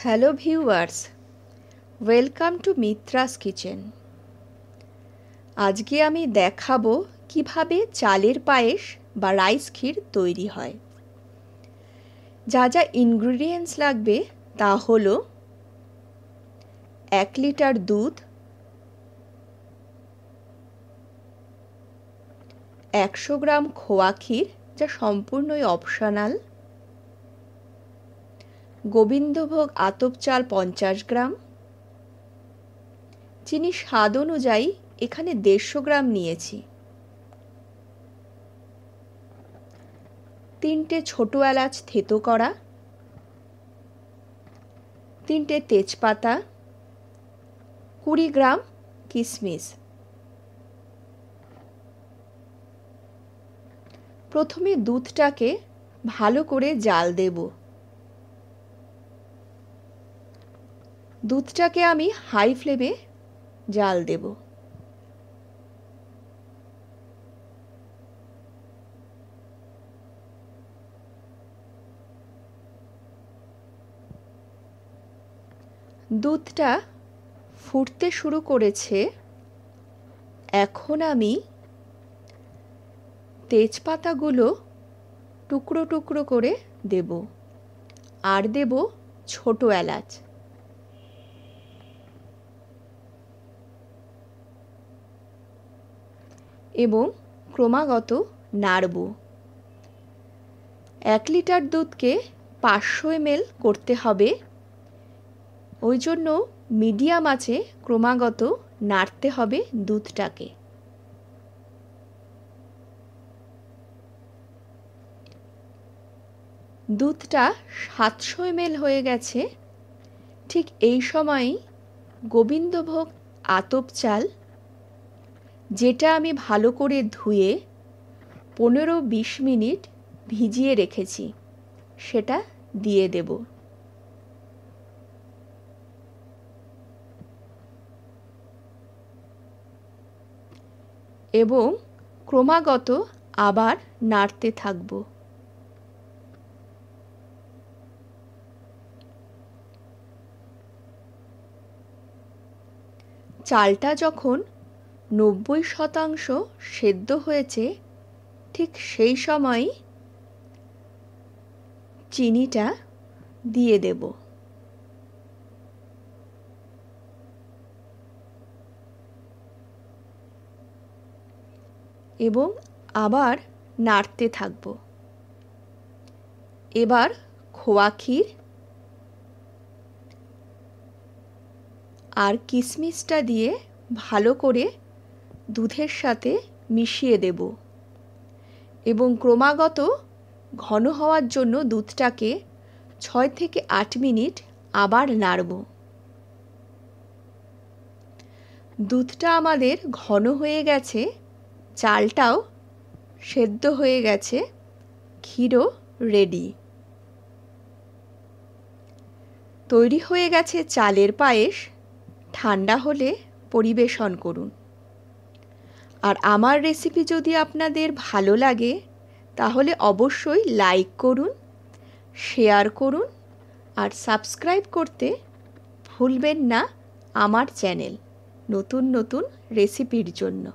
Hello viewers, welcome to Mitra's kitchen. আজকে আমি দেখাবো কিভাবে চালের পায়েস বা রাইস ক্ষীর তৈরি হয়। যা যা ইনগ্রিডিয়েন্টস লাগবে তা হলো 1 লিটার দুধ, 100 গ্রাম খোয়া ক্ষীর যা সম্পূর্ণই অপশনাল, গোবিন্দভোগ আতপ চাল 50 গ্রাম, চিনি স্বাদ অনুযায়ী এখানে 150 গ্রাম নিয়েছি, 3টে ছোট এলাচ থেতো করা, 3টে তেজপাতা, 20 গ্রাম কিশমিশ। প্রথমে দুধটাকে ভালো করে জাল দেব। দুধটাকে আমি হাই ফ্লেমে জাল দেব। দুধটা ফুটতে শুরু করেছে। এখন আমি তেজপাতাগুলো টুকরো টুকরো করে দেব আর দেব ছোট এলাচ। এবং ক্রমাগত নাড়ব। 1 লিটার দুধকে 500 ml করতে হবে, ওই জন্য মিডিয়াম আঁচে ক্রমাগত নাড়তে হবে দুধটাকে। দুধটা 700 ml হয়ে গেছে। ঠিক এই সময়ই গোবিন্দভোগ আতপ চাল, যেটা আমি ভালো করে ধুয়ে 15-20 মিনিট ভিজিয়ে রেখেছি, সেটা দিয়ে দেব। এবং ক্রমাগত আবার নাড়তে থাকব। চালটা যখন 90% সেদ্ধ হয়েছে, ঠিক সেই সময় চিনিটা দিয়ে দেব। এবং আবার নাড়তে থাকব। এবার খোয়া ক্ষীর আর কিশমিশটা দিয়ে ভালো করে দুধের সাথে মিশিয়ে দেব। এবং ক্রমাগত ঘন হওয়ার জন্য দুধটাকে 6 থেকে 8 মিনিট আবার নাড়ব। দুধটা আমাদের ঘন হয়ে গেছে, চালটাও সেদ্ধ হয়ে গেছে, ক্ষীরও রেডি। তৈরি হয়ে গেছে চালের পায়েস। ঠান্ডা হলে পরিবেশন করুন। আর আমার রেসিপি যদি আপনাদের ভালো লাগে তাহলে অবশ্যই লাইক করুন, শেয়ার করুন আর সাবস্ক্রাইব করতে ভুলবেন না আমার চ্যানেল নতুন নতুন রেসিপির জন্য।